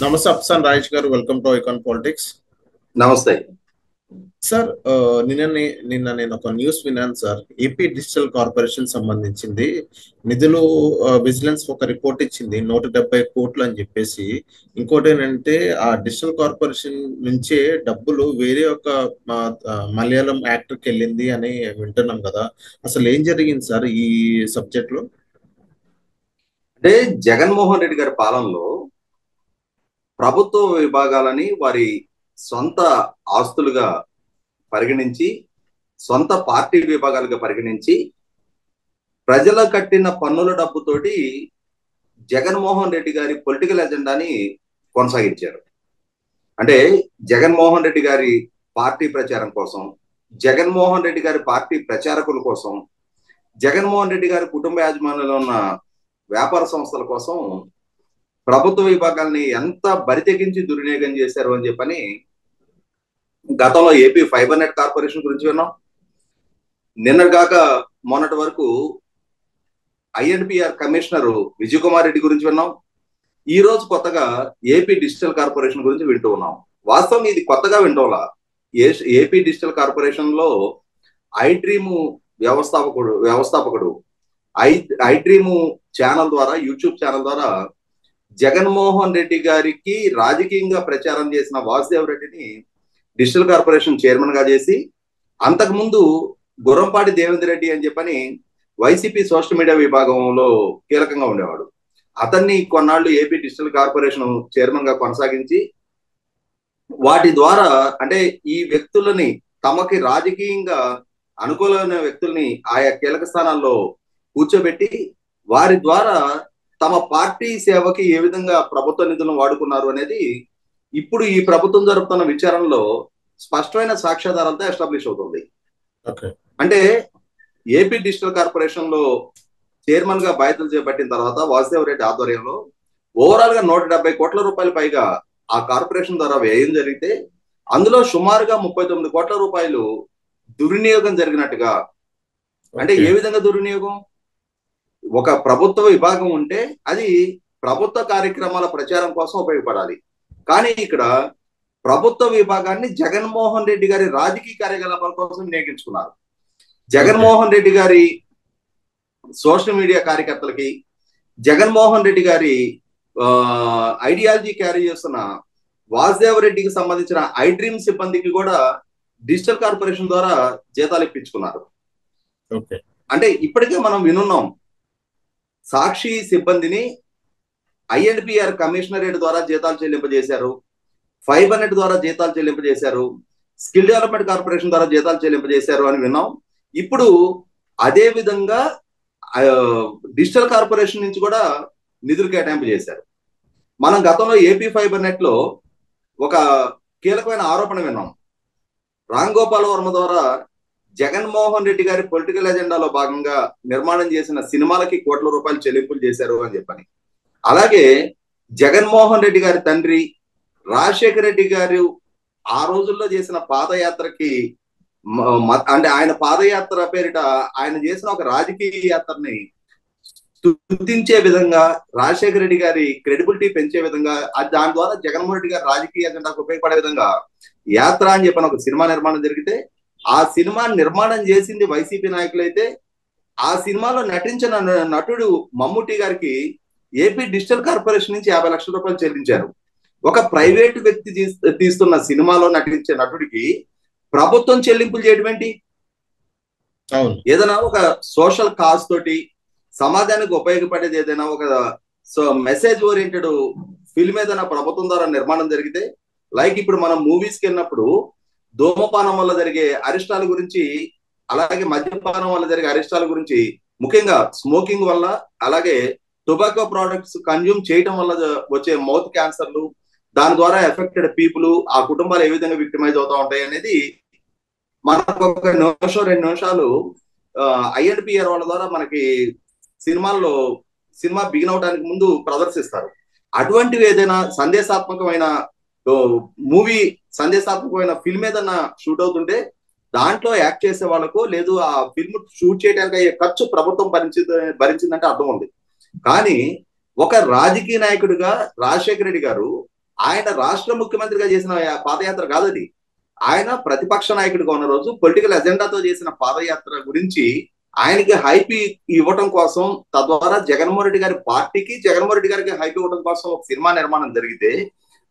నమస్తే అప్సాన్ రాజేష్ గారు, welcome to icon politics. నమస్తే. సార్, నిన్న నేను ఒక న్యూస్ విన్నాను సార్. ఏపీ డిజిటల్ కార్పొరేషన్ సంబంధించింది నిధులు, విజిలెన్స్ ఒక రిపోర్ట్ ఇచ్చింది 170 కోట్లు అని చెప్పేసి. ఇంకోటి ఏంటంటే ఆ డిజిటల్ కార్పొరేషన్ నుంచే డబ్బులు వేరే ఒక మలయాళం యాక్టర్కి వెళ్ళింది అని వింటున్నాం కదా. అసలు ఏం జరిగింది సార్ ఈ సబ్జెక్ట్ లో? అంటే జగన్మోహన్ రెడ్డి గారి పాలనలో ప్రభుత్వ విభాగాలని వారి సొంత ఆస్తులుగా పరిగణించి, సొంత పార్టీ విభాగాలుగా పరిగణించి, ప్రజల కట్టిన పన్నుల డబ్బుతోటి జగన్మోహన్ రెడ్డి గారి పొలిటికల్ ఎజెండాని కొనసాగించారు. అంటే జగన్మోహన్ రెడ్డి గారి పార్టీ ప్రచారం కోసం, జగన్మోహన్ రెడ్డి గారి పార్టీ ప్రచారకుల కోసం, జగన్మోహన్ రెడ్డి గారి కుటుంబ యాజమాన్యంలో ఉన్న వ్యాపార సంస్థల కోసం ప్రభుత్వ విభాగాల్ని ఎంత బరితెగించి దుర్వినియోగం చేశారు అని చెప్పని గతంలో ఏపీ ఫైబర్ నెట్ కార్పొరేషన్ గురించి విన్నాం. నిన్నగాక మొన్నటి వరకు ఐఎన్పిఆర్ కమిషనర్ విజయ్ కుమార్ రెడ్డి గురించి విన్నాం. ఈ రోజు కొత్తగా ఏపీ డిజిటల్ కార్పొరేషన్ గురించి వింటూ ఉన్నాం. వాస్తవం ఇది కొత్తగా వింటోలా. ఏపీ డిజిటల్ కార్పొరేషన్ లో ఐడ్రీమ్ వ్యవస్థాపకుడు ఐడ్రీమ్ ఛానల్ ద్వారా, యూట్యూబ్ ఛానల్ ద్వారా జగన్మోహన్ రెడ్డి గారికి రాజకీయంగా ప్రచారం చేసిన వాసుదేవ్ రెడ్డిని డిజిటల్ కార్పొరేషన్ చైర్మన్ గా చేసి, అంతకుముందు గుర్రంపాటి దేవేంద్ర రెడ్డి అని చెప్పని వైసీపీ సోషల్ మీడియా విభాగంలో కీలకంగా ఉండేవాడు. అతన్ని కొన్నాళ్ళు ఏపీ డిజిటల్ కార్పొరేషన్ చైర్మన్ గా కొనసాగించి, వాటి ద్వారా అంటే ఈ వ్యక్తులని, తమకి రాజకీయంగా అనుకూలమైన వ్యక్తుల్ని ఆయా కీలక స్థానాల్లో కూర్చోబెట్టి వారి ద్వారా తమ పార్టీ సేవకి ఏ విధంగా ప్రభుత్వ నిధులను వాడుకున్నారు అనేది ఇప్పుడు ఈ ప్రభుత్వం జరుపుతున్న విచారణలో స్పష్టమైన సాక్ష్యాధారాలతో ఎస్టాబ్లిష్ అవుతుంది. అంటే ఏపీ డిజిటల్ కార్పొరేషన్ లో చైర్మన్ గా బాధ్యతలు చేపట్టిన తర్వాత వాసుదేవ్ రెడ్డి ఆధ్వర్యంలో ఓవరాల్ గా 170 కోట్ల రూపాయల పైగా ఆ కార్పొరేషన్ ద్వారా వ్యయం జరిగితే, అందులో సుమారుగా 39 కోట్ల రూపాయలు దుర్వినియోగం జరిగినట్టుగా. అంటే ఏ విధంగా దుర్వినియోగం? ఒక ప్రభుత్వ విభాగం ఉంటే అది ప్రభుత్వ కార్యక్రమాల ప్రచారం కోసం ఉపయోగపడాలి. కానీ ఇక్కడ ప్రభుత్వ విభాగాన్ని జగన్మోహన్ రెడ్డి గారి రాజకీయ కార్యకలాపాల కోసం వినియోగించుకున్నారు. జగన్మోహన్ రెడ్డి గారి సోషల్ మీడియా కార్యకర్తలకి, జగన్మోహన్ రెడ్డి గారి ఐడియాలజీ క్యారీ చేస్తున్న వాసుదేవ్ రెడ్డికి సంబంధించిన ఐడ్రీమ్ సిబ్బందికి కూడా డిజిటల్ కార్పొరేషన్ ద్వారా జీతాలు ఇప్పించుకున్నారు. అంటే ఇప్పటికే మనం వినున్నాం, సాక్షి సిబ్బందిని ఐఎన్పిఆర్ కమిషనరేట్ ద్వారా జీతాలు చెల్లింపజేశారు, ఫైబర్ నెట్ ద్వారా జీతాలు చెల్లింపజేశారు, స్కిల్ డెవలప్మెంట్ కార్పొరేషన్ ద్వారా జీతాలు చెల్లింపజేశారు అని విన్నాం. ఇప్పుడు అదే విధంగా డిజిటల్ కార్పొరేషన్ నుంచి కూడా నిధులు కేటాయింపు చేశారు. మనం గతంలో ఏపీ ఫైబర్ నెట్ లో ఒక కీలకమైన ఆరోపణ విన్నాం. రామ్ గోపాల్ వర్మ ద్వారా జగన్మోహన్ రెడ్డి గారి పొలిటికల్ ఎజెండాలో భాగంగా నిర్మాణం చేసిన సినిమాలకి కోట్ల రూపాయలు చెల్లింపులు చేశారు అని చెప్పని. అలాగే జగన్మోహన్ రెడ్డి గారి తండ్రి రాజశేఖర రెడ్డి గారు ఆ రోజుల్లో చేసిన పాదయాత్రకి, అంటే ఆయన పాదయాత్ర పేరిట ఆయన చేసిన ఒక రాజకీయ యాత్రని స్తుతించే విధంగా, రాజశేఖర రెడ్డి గారి క్రెడిబిలిటీ పెంచే విధంగా, దాని ద్వారా జగన్మోహన్ రెడ్డి గారి రాజకీయ ఎజెండాకు ఉపయోగపడే విధంగా యాత్ర అని చెప్పిన ఒక సినిమా నిర్మాణం జరిగితే, ఆ సినిమా నిర్మాణం చేసింది వైసీపీ నాయకులైతే, ఆ సినిమాలో నటించిన నటుడు మమ్ముట్టి గారికి ఏపీ డిజిటల్ కార్పొరేషన్ నుంచి 50 లక్షల రూపాయలు చెల్లించారు. ఒక ప్రైవేటు వ్యక్తి తీస్తున్న సినిమాలో నటించే నటుడికి ప్రభుత్వం చెల్లింపులు చేయడం ఏంటి? ఏదైనా ఒక సోషల్ కాజ్ తోటి సమాజానికి ఉపయోగపడేది ఏదైనా ఒక మెసేజ్ ఓరియంటెడ్ ఫిల్మ్ ఏదైనా ప్రభుత్వం ద్వారా నిర్మాణం జరిగితే, లైక్ ఇప్పుడు మనం మూవీస్కి వెళ్ళినప్పుడు ధూమపానం వల్ల జరిగే అరిష్టాల గురించి, అలాగే మద్యపానం వల్ల జరిగే అరిష్టాల గురించి, ముఖ్యంగా స్మోకింగ్ వల్ల, అలాగే టొబాకో ప్రోడక్ట్స్ కన్జ్యూమ్ చేయడం వల్ల వచ్చే మౌత్ క్యాన్సర్లు, దాని ద్వారా ఎఫెక్టెడ్ పీపుల్, ఆ కుటుంబాలు ఏ విధంగా విక్టిమైజ్ అవుతా ఉంటాయి అనేది మనకు ఒక నిమిషం 2 నిమిషాలు ఐఎన్పిఆర్ వాళ్ళ ద్వారా మనకి సినిమా బిగిన్ అవడానికి ముందు ప్రదర్శిస్తారు. అటువంటివి ఏదైనా సందేశాత్మకమైన మూవీ, సందేశాత్మకమైన ఫిల్మ్ ఏదైనా షూట్ అవుతుంటే దాంట్లో యాక్ట్ చేసే వాళ్ళకు, లేదు ఆ ఫిల్మ్ షూట్ చేయడానికి అయ్యే ఖర్చు ప్రభుత్వం భరించిందంటే అర్థం ఉంది. కానీ ఒక రాజకీయ నాయకుడిగా రాజశేఖర రెడ్డి గారు ఆయన రాష్ట్ర ముఖ్యమంత్రిగా చేసిన పాదయాత్ర కాదు అది. ఆయన ప్రతిపక్ష నాయకుడిగా ఉన్న రోజు పొలిటికల్ ఎజెండాతో చేసిన పాదయాత్ర గురించి ఆయనకి హైప్ ఇవ్వటం కోసం, తద్వారా జగన్మోహన్ రెడ్డి గారి పార్టీకి, జగన్మోహన్ రెడ్డి గారికి హైప్ ఇవ్వడం కోసం ఒక సినిమా నిర్మాణం జరిగితే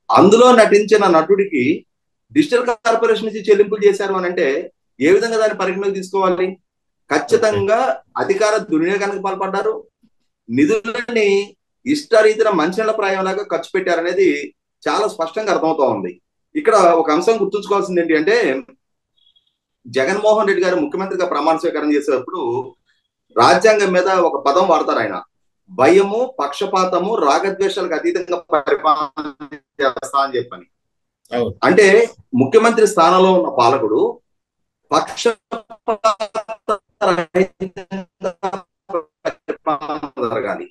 అందులో నటించిన నటుడికి డిజిటల్ కార్పొరేషన్ నుంచి చెల్లింపులు చేశారు అని అంటే ఏ విధంగా దాన్ని పరిగణలోకి తీసుకోవాలి? ఖచ్చితంగా అధికార దుర్వినియోగానికి పాల్పడ్డారు, నిధులని ఇష్టరీతిన మంచినీళ్ళ ప్రాయంలాగా ఖర్చు పెట్టారనేది చాలా స్పష్టంగా అర్థమవుతా ఉంది. ఇక్కడ ఒక అంశం గుర్తుంచుకోవాల్సింది ఏంటి అంటే, జగన్మోహన్ రెడ్డి గారు ముఖ్యమంత్రిగా ప్రమాణ స్వీకారం చేసేటప్పుడు రాజ్యాంగం మీద ఒక పదం వాడతారు ఆయన, భయము, పక్షపాతము, రాగద్వేషాలకు అతీతంగా పరిపాలన చేస్తా అని చెప్పని. అంటే ముఖ్యమంత్రి స్థానంలో ఉన్న పాలకుడు జరగాలి.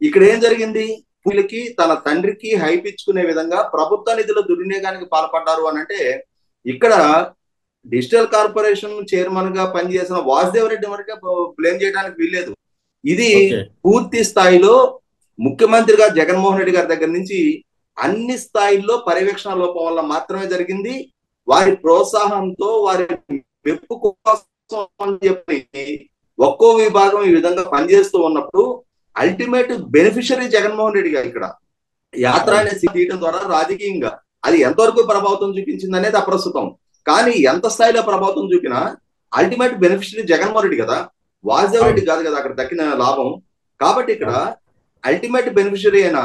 ఇక్కడ ఏం జరిగింది? వీళ్ళకి తన తండ్రికి హైప్ ఇచ్చుకునే విధంగా ప్రభుత్వ నిధుల దుర్వినియోగానికి పాల్పడ్డారు అని అంటే, ఇక్కడ డిజిటల్ కార్పొరేషన్ చైర్మన్ గా పనిచేసిన వాసుదేవ్ రెడ్డి వరకే బ్లేమ్ చేయడానికి వీల్లేదు. ఇది పూర్తి స్థాయిలో ముఖ్యమంత్రిగా జగన్మోహన్ రెడ్డి గారి దగ్గర నుంచి అన్ని స్థాయిల్లో పర్యవేక్షణ లోపం వల్ల మాత్రమే జరిగింది. వారి ప్రోత్సాహంతో, వారి మెప్పు కోసం అని చెప్పి ఒక్కో విభాగం ఈ విధంగా పనిచేస్తూ ఉన్నప్పుడు అల్టిమేట్ బెనిఫిషరీ జగన్మోహన్ రెడ్డి గారు. ఇక్కడ యాత్ర అనేది తీయడం ద్వారా రాజకీయంగా అది ఎంతవరకు ప్రభావితం చూపించింది అనేది అప్రస్తుతం. కానీ ఎంత స్థాయిలో ప్రభావితం చూపినా అల్టిమేట్ బెనిఫిషరీ జగన్మోహన్ రెడ్డి కదా, వాసుదేవ్ రెడ్డి కాదు కదా అక్కడ దక్కిన లాభం. కాబట్టి ఇక్కడ అల్టిమేట్ బెనిఫిషరీ అయిన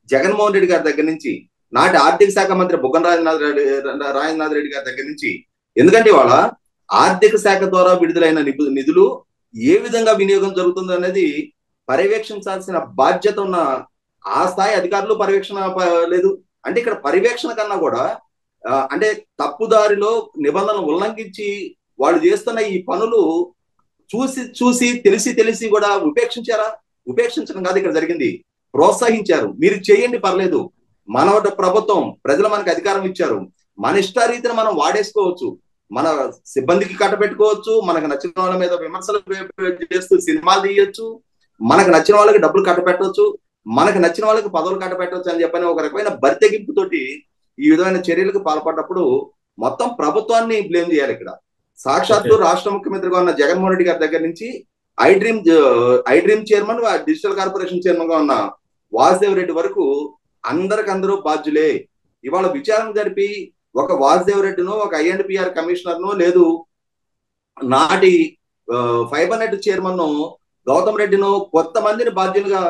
జగన్మోహన్ రెడ్డి గారి దగ్గర నుంచి, నాటి ఆర్థిక శాఖ మంత్రి బుగ్గన రాజేంద్రనాథ్ రెడ్డి గారి దగ్గర నుంచి, ఎందుకంటే ఇవాళ ఆర్థిక శాఖ ద్వారా విడుదలైన నిధులు ఏ విధంగా వినియోగం జరుగుతుందో అనేది పర్యవేక్షించాల్సిన బాధ్యత ఉన్న ఆ స్థాయి అధికారులు పర్యవేక్షణ లేదు. అంటే ఇక్కడ పర్యవేక్షణ కన్నా కూడా అంటే తప్పుదారిలో నిబంధనలు ఉల్లంఘించి వాళ్ళు చేస్తున్న ఈ పనులు చూసి తెలిసి కూడా ఉపేక్షించారా? ఉపేక్షించడం కాదు ఇక్కడ జరిగింది, ప్రోత్సహించారు. మీరు చేయండి పర్లేదు, మన ప్రభుత్వం, ప్రజలు మనకు అధికారం ఇచ్చారు, మన ఇష్టారీతిని మనం వాడేసుకోవచ్చు, మన సిబ్బందికి కట్టబెట్టుకోవచ్చు, మనకు నచ్చిన వాళ్ళ మీద విమర్శలు చేస్తూ సినిమాలు తీయొచ్చు, మనకు నచ్చిన వాళ్ళకి డబ్బులు కట్టబెట్టవచ్చు, మనకు నచ్చిన వాళ్ళకి పదవులు కట్టబెట్టవచ్చు అని చెప్పని ఒక రకమైన బరితెగింపుతోటి ఈ విధమైన చర్యలకు పాల్పడ్డప్పుడు మొత్తం ప్రభుత్వాన్ని బ్లేమ్ చేయాలి. ఇక్కడ సాక్షాత్తు రాష్ట్ర ముఖ్యమంత్రిగా ఉన్న జగన్మోహన్ రెడ్డి గారి దగ్గర నుంచి I dream chairman, digital corporation chairman గా ఉన్న వాసుదేవ్ రెడ్డి వరకు అందరికందరూ బాధ్యులే. ఇవాళ విచారణ జరిపి ఒక వాసుదేవ్ రెడ్డినో, ఒక ఐఎండ్పిఆర్ కమిషనర్నో, లేదు నాటి ఫైబర్ నెట్ చైర్మన్ గౌతమ్ రెడ్డినో, కొంతమందిని బాధ్యులుగా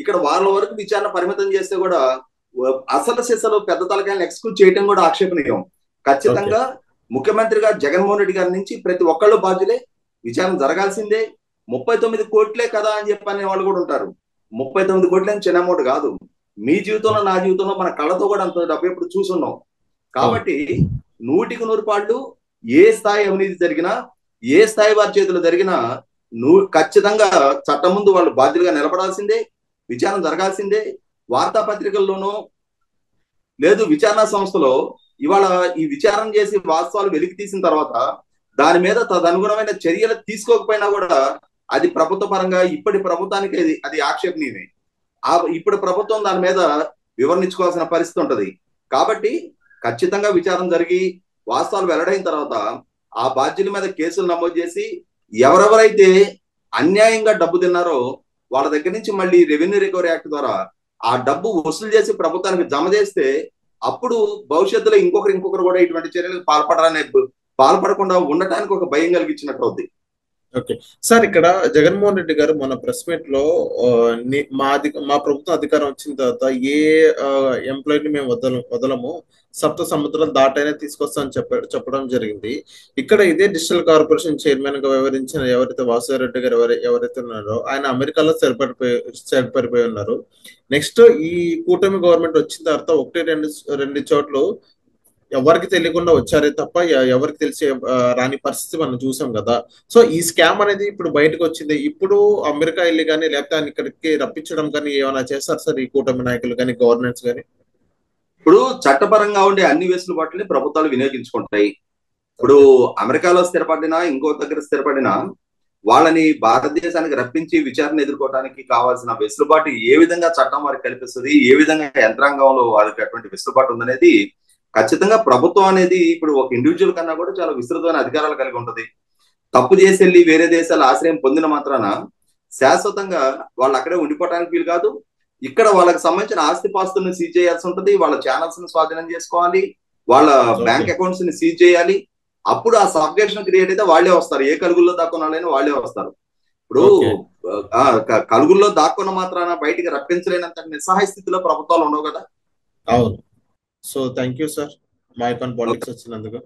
ఇక్కడ వాళ్ళ వరకు విచారణ పరిమితం చేస్తే కూడా అసలు సిసలు పెద్ద తలకాయలను ఎక్స్క్యూజ్ చేయడం కూడా ఆక్షేపణీయం. ఖచ్చితంగా ముఖ్యమంత్రిగా జగన్మోహన్ రెడ్డి గారి నుంచి ప్రతి ఒక్కళ్ళు బాధ్యులే, విచారణ జరగాల్సిందే. 39 కోట్లే కదా అని చెప్పనే వాళ్ళు కూడా ఉంటారు. 39 కోట్లే చిన్న అమౌంట్ కాదు. మీ జీవితంలో, నా జీవితంలో మన కళ్ళతో కూడా అంత డబ్బు ఎప్పుడు చూసున్నాం. కాబట్టి 100కి 100 పాళ్ళు ఏ స్థాయి అవినీతి జరిగినా, ఏ స్థాయి వారి చేతులు జరిగినా ఖచ్చితంగా చట్టం ముందు వాళ్ళు బాధ్యులుగా నిలబడాల్సిందే, విచారణ జరగాల్సిందే. వార్తాపత్రికల్లోనూ లేదు విచారణ సంస్థలో ఇవాళ ఈ విచారణ చేసి వాస్తవాలు వెలికి తీసిన తర్వాత దాని మీద తదనుగుణమైన చర్యలు తీసుకోకపోయినా కూడా అది ప్రభుత్వ పరంగా ఇప్పటి ప్రభుత్వానికి అది ఆక్షేపణీయమే. ఇప్పుడు ప్రభుత్వం దాని మీద వివరణించుకోవాల్సిన పరిస్థితి ఉంటది. కాబట్టి ఖచ్చితంగా విచారణ జరిగి వాస్తవాలు వెల్లడైన తర్వాత ఆ బాధ్యుల మీద కేసులు నమోదు చేసి ఎవరెవరైతే అన్యాయంగా డబ్బు తిన్నారో వాళ్ళ దగ్గర నుంచి మళ్ళీ రెవెన్యూ రికవరీ యాక్ట్ ద్వారా ఆ డబ్బు వసూలు చేసి ప్రభుత్వానికి జమ చేస్తే అప్పుడు భవిష్యత్తులో ఇంకొకరు కూడా ఇటువంటి చర్యలకు పాల్పడకుండా ఉండటానికి ఒక భయం కలిగించినట్టు అవుద్ది. ఓకే సార్, ఇక్కడ జగన్మోహన్ రెడ్డి గారు మన ప్రెస్ మీట్ లో మా ప్రభుత్వం అధికారం వచ్చిన తర్వాత ఏ ఎంప్లాయీని మేము వదలము, సప్త సముద్రాలు దాటైనా తీసుకొస్తామని చెప్పడం జరిగింది. ఇక్కడ ఇదే డిజిటల్ కార్పొరేషన్ చైర్మన్ గా వివరించిన ఎవరైతే వాసుదేవ్ రెడ్డి గారు ఎవరైతే ఉన్నారో ఆయన అమెరికాలో స్థిరపడిపోయి ఉన్నారు. నెక్స్ట్ ఈ కూటమి గవర్నమెంట్ వచ్చిన తర్వాత 1-2 చోట్ల ఎవరికి తెలియకుండా వచ్చారే తప్ప ఎవరికి తెలిసే రాని పరిస్థితి మనం చూసాం కదా. సో ఈ స్కామ్ అనేది ఇప్పుడు బయటకు వచ్చింది. ఇప్పుడు అమెరికా వెళ్ళి కానీ లేకపోతే ఆయన ఇక్కడికి రప్పించడం కానీ ఏమైనా చేస్తారు సార్ ఈ కూటమి నాయకులు కానీ, గవర్నెన్స్ కానీ? ఇప్పుడు చట్టపరంగా ఉండే అన్ని వెసులుబాట్లని ప్రభుత్వాలు వినియోగించుకుంటాయి. ఇప్పుడు అమెరికాలో స్థిరపడినా, ఇంకో దగ్గర స్థిరపడినా వాళ్ళని భారతదేశానికి రప్పించి విచారణ ఎదుర్కోవడానికి కావాల్సిన వెసులుబాటు ఏ విధంగా చట్టం వారికి కల్పిస్తుంది, ఏ విధంగా యంత్రాంగంలో వారికి అటువంటి వెసులుబాటు ఉందనేది ఖచ్చితంగా ప్రభుత్వం అనేది ఇప్పుడు ఒక ఇండివిజువల్ కన్నా కూడా చాలా విస్తృతమైన అధికారాలు కలిగి ఉంటది. తప్పు చేసి వెళ్ళి వేరే దేశాల ఆశ్రయం పొందిన మాత్రాన శాశ్వతంగా వాళ్ళు అక్కడే ఉండిపోవడానికి వీలు కాదు. ఇక్కడ వాళ్ళకి సంబంధించిన ఆస్తిపాస్తులను సీజ్ చేయాల్సి ఉంటుంది, వాళ్ళ ఛానల్స్ ని స్వాధీనం చేసుకోవాలి, వాళ్ళ బ్యాంక్ అకౌంట్స్ ని సీజ్ చేయాలి. అప్పుడు ఆ సబ్జెక్షన్ క్రియేట్ అయితే వాళ్ళే వస్తారు, ఏ కలుగుల్లో దాక్కున్న వాళ్ళైనా వాళ్ళే వస్తారు. ఇప్పుడు కలుగుల్లో దాక్కున్న మాత్రాన బయటికి రప్పించలేనంత నిస్సహాయ స్థితిలో ప్రభుత్వాలు ఉండవు కదా. అవును. సో థ్యాంక్ యూ సార్, మా ఐకాన్ పాలిటిక్స్ వచ్చినందుకు.